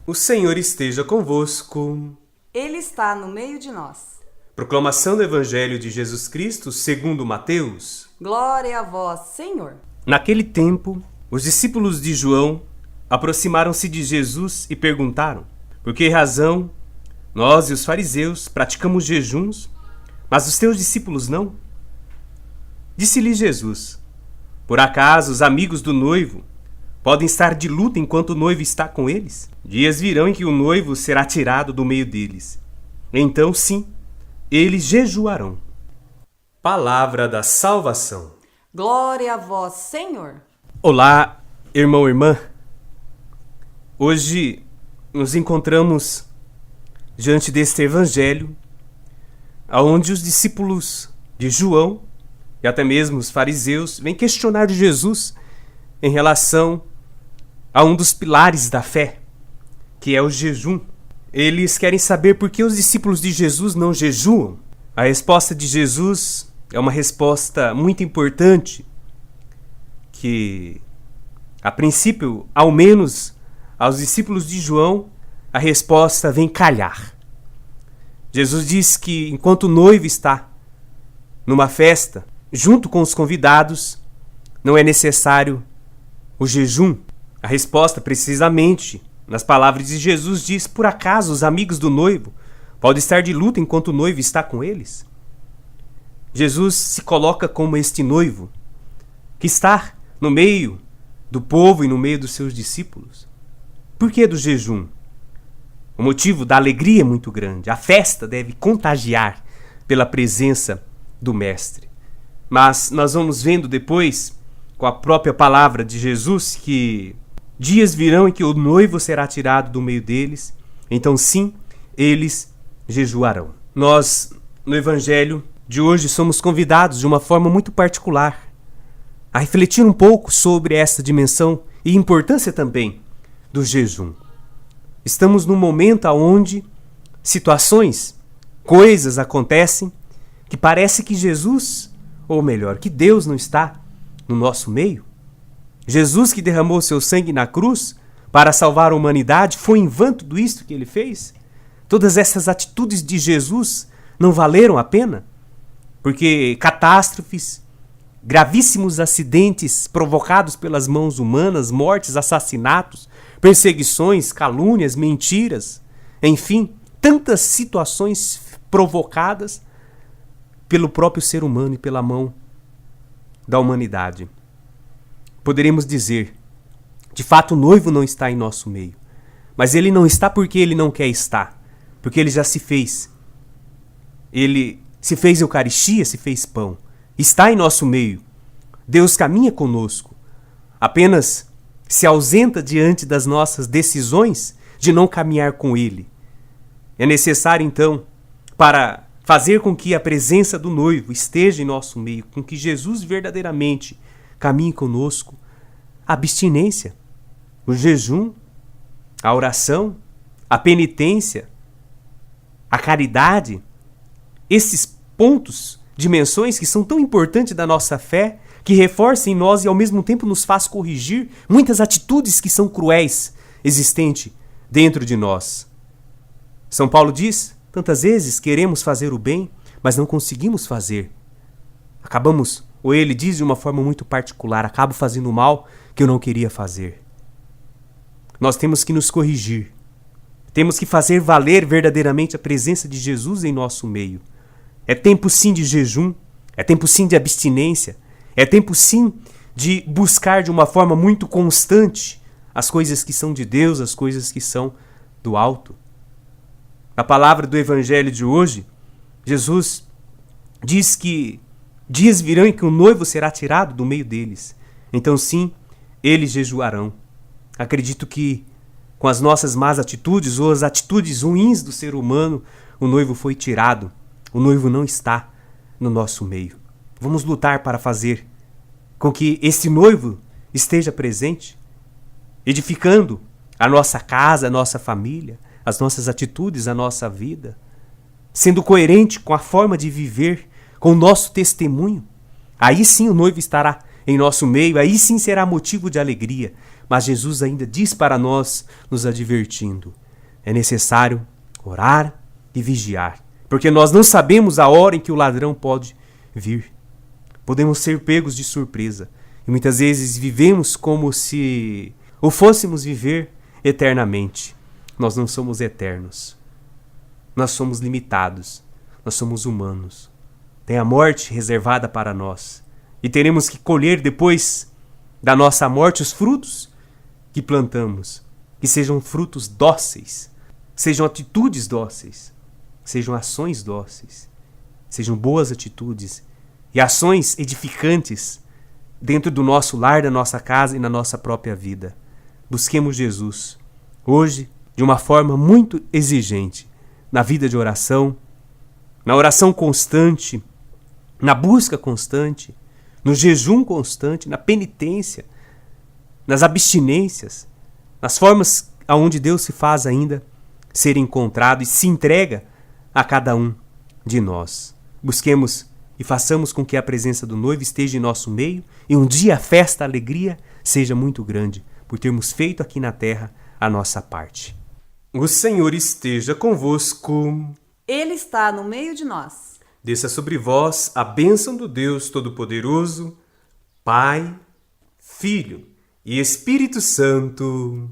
O Senhor esteja convosco. Ele está no meio de nós. Proclamação do Evangelho de Jesus Cristo segundo Mateus. Glória a vós, Senhor. Naquele tempo, os discípulos de João aproximaram-se de Jesus e perguntaram: por que razão nós e os fariseus praticamos jejuns, mas os teus discípulos não? Disse-lhe Jesus: por acaso os amigos do noivo podem estar de luto enquanto o noivo está com eles? Dias virão em que o noivo será tirado do meio deles. Então, sim, eles jejuarão. Palavra da salvação. Glória a vós, Senhor. Olá, irmão e irmã. Hoje nos encontramos diante deste evangelho, onde os discípulos de João e até mesmo os fariseus vêm questionar Jesus em relação a um dos pilares da fé, que é o jejum. Eles querem saber por que os discípulos de Jesus não jejuam. A resposta de Jesus é uma resposta muito importante, que, a princípio, ao menos aos discípulos de João, a resposta vem calhar. Jesus diz que enquanto o noivo está numa festa, junto com os convidados, não é necessário o jejum. A resposta, precisamente, nas palavras de Jesus, diz: por acaso os amigos do noivo podem estar de luto enquanto o noivo está com eles? Jesus se coloca como este noivo que está no meio do povo e no meio dos seus discípulos. Por que do jejum? O motivo da alegria é muito grande. A festa deve contagiar pela presença do Mestre. Mas nós vamos vendo depois, com a própria palavra de Jesus, que dias virão em que o noivo será tirado do meio deles. Então sim, eles jejuarão. Nós, no Evangelho de hoje, somos convidados de uma forma muito particular a refletir um pouco sobre essa dimensão e importância também do jejum. Estamos num momento onde situações, coisas acontecem que parece que Jesus, ou melhor, que Deus não está no nosso meio. Jesus, que derramou seu sangue na cruz para salvar a humanidade, foi em vão tudo isto que ele fez? Todas essas atitudes de Jesus não valeram a pena? Porque catástrofes, gravíssimos acidentes provocados pelas mãos humanas, mortes, assassinatos, perseguições, calúnias, mentiras, enfim, tantas situações provocadas pelo próprio ser humano e pela mão da humanidade. Poderíamos dizer, de fato o noivo não está em nosso meio, mas ele não está porque ele não quer estar, porque ele já se fez. Ele se fez Eucaristia, se fez pão, está em nosso meio. Deus caminha conosco, apenas se ausenta diante das nossas decisões de não caminhar com ele. É necessário então, para fazer com que a presença do noivo esteja em nosso meio, com que Jesus verdadeiramente caminhe conosco, a abstinência, o jejum, a oração, a penitência, a caridade, esses pontos, dimensões que são tão importantes da nossa fé, que reforçam em nós e ao mesmo tempo nos faz corrigir muitas atitudes que são cruéis existentes dentro de nós. São Paulo diz: tantas vezes queremos fazer o bem, mas não conseguimos fazer. Acabamos, ou ele diz de uma forma muito particular, acabo fazendo o mal que eu não queria fazer. Nós temos que nos corrigir. Temos que fazer valer verdadeiramente a presença de Jesus em nosso meio. É tempo sim de jejum, é tempo sim de abstinência, é tempo sim de buscar de uma forma muito constante as coisas que são de Deus, as coisas que são do alto. Na palavra do Evangelho de hoje, Jesus diz que dias virão em que o noivo será tirado do meio deles. Então sim, eles jejuarão. Acredito que com as nossas más atitudes ou as atitudes ruins do ser humano, o noivo foi tirado. O noivo não está no nosso meio. Vamos lutar para fazer com que esse noivo esteja presente, edificando a nossa casa, a nossa família, as nossas atitudes, a nossa vida, sendo coerente com a forma de viver, com o nosso testemunho. Aí sim o noivo estará em nosso meio, aí sim será motivo de alegria, mas Jesus ainda diz para nós, nos advertindo: é necessário orar e vigiar, porque nós não sabemos a hora em que o ladrão pode vir. Podemos ser pegos de surpresa e muitas vezes vivemos como se o fôssemos viver eternamente. Nós não somos eternos. Nós somos limitados. Nós somos humanos. Tem a morte reservada para nós. E teremos que colher depois da nossa morte os frutos que plantamos. Que sejam frutos dóceis. Sejam atitudes dóceis. Sejam ações dóceis. Sejam boas atitudes e ações edificantes dentro do nosso lar, da nossa casa e na nossa própria vida. Busquemos Jesus hoje de uma forma muito exigente, na vida de oração, na oração constante, na busca constante, no jejum constante, na penitência, nas abstinências, nas formas aonde Deus se faz ainda ser encontrado e se entrega a cada um de nós. Busquemos e façamos com que a presença do noivo esteja em nosso meio e um dia a festa, a alegria seja muito grande por termos feito aqui na terra a nossa parte. O Senhor esteja convosco. Ele está no meio de nós. Desça sobre vós a bênção do Deus Todo-Poderoso, Pai, Filho e Espírito Santo.